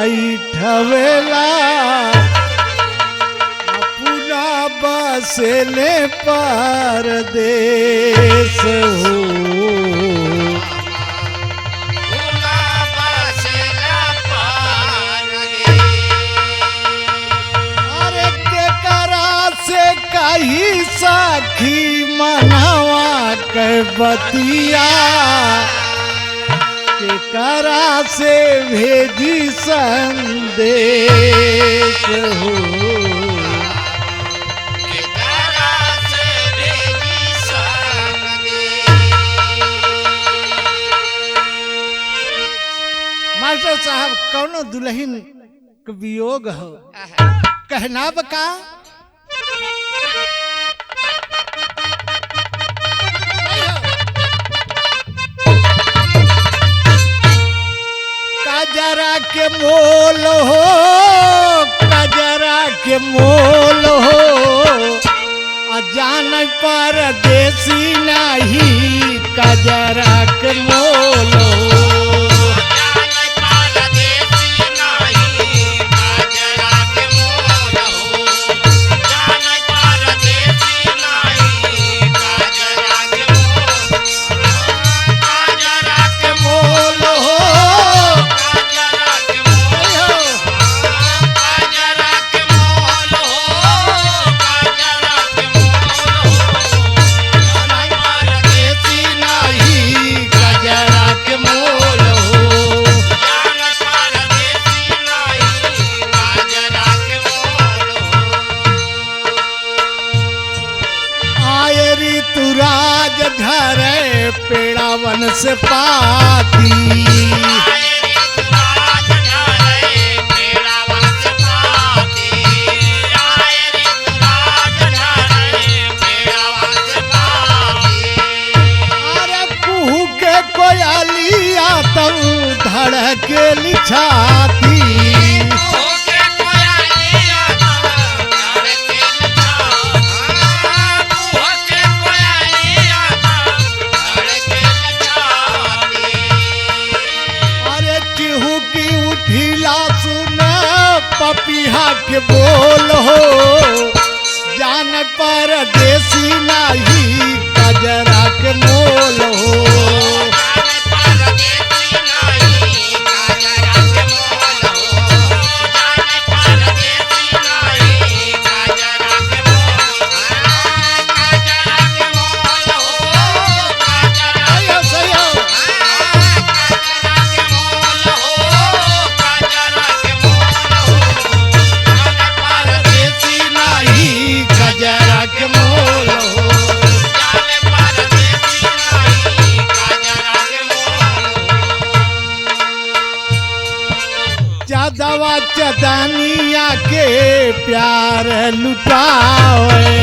बैठवेला अपना बसेले परदेस हो कही साखी मनावा के बतिया के करा से भेजी संदेश हो मास्टर साहब कौनो दुल्हन के वियोग हो कहना बका कजरा के मोल हो कजरा के मोल हो अजान परदेसी नहीं कजरा के मोल हो धरे पेड़ावन से पाती अरे कुहू के कोयलिया तब धड़के लिछाती पपिहा के बोल हो जान परदेसी नहीं कजरा के मोल हो दवा चदानिया के प्यार लुटावे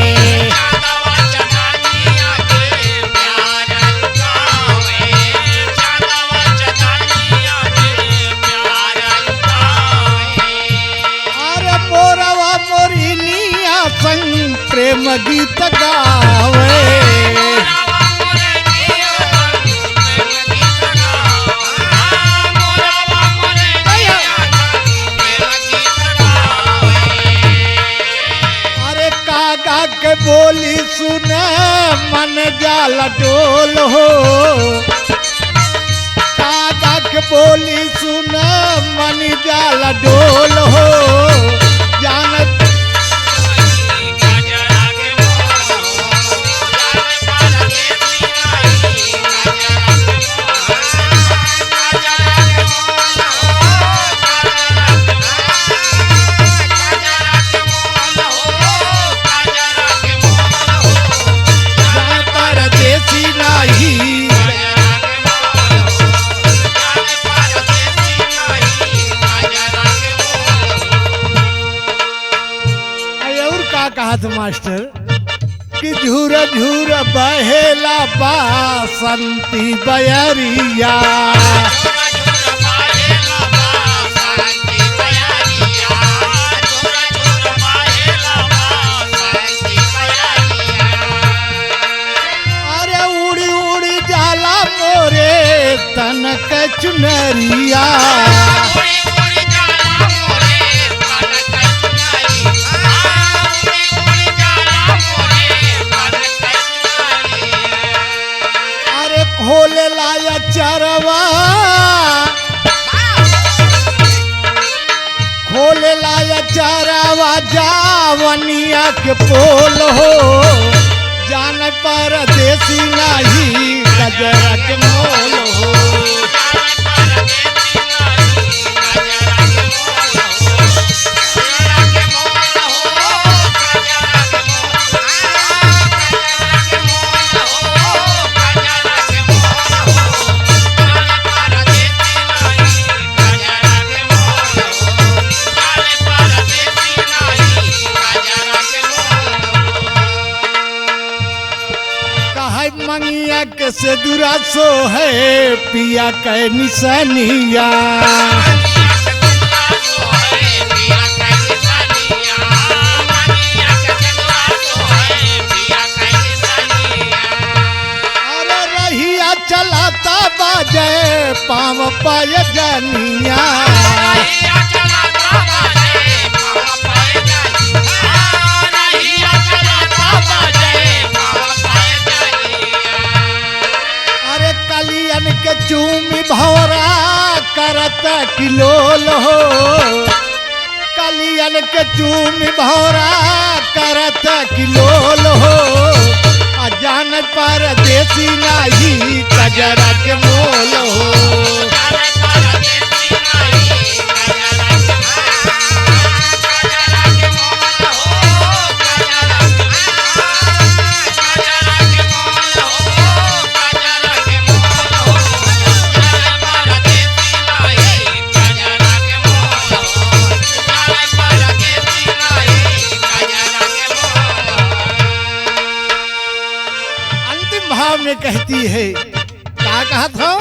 अरे मोरवा मोरिनिया संग प्रेम गीत गावे के बोली सुने मन जाला डोल हो काका के बोली सुने मन जाला डोल हो जानत कहत मास्टर कि झूर झूर बहेला बासंती बयरिया अरे उड़ी उड़ी जाला मोरे तनक चुनरिया मंगिया के पोल हो जान परदेसी नहीं गजरा के मोल हो मंगिया के से दूरा सो है पिया के निशानिया अरे रहिया चलाता बाजे पाँव पाय जनिया के चूमी भौरा करत किलोल हो कलियन के चूमी भौरा करत किलोल हो अजान परदेसी नहीं गजरा के मोल हो में कहती है क्या कहा था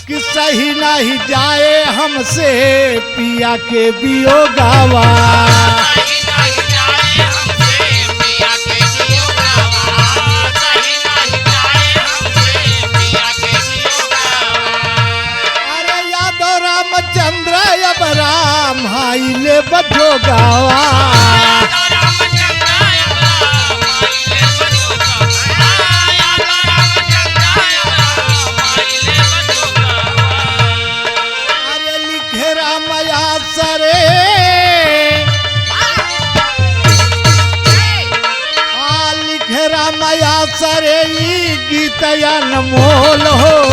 कि सही नहीं जाए हमसे पिया के वियोगावा अरे यादव रामचंद्र अब राम हाई ले बजोगावा सरे गीतया न मोल हो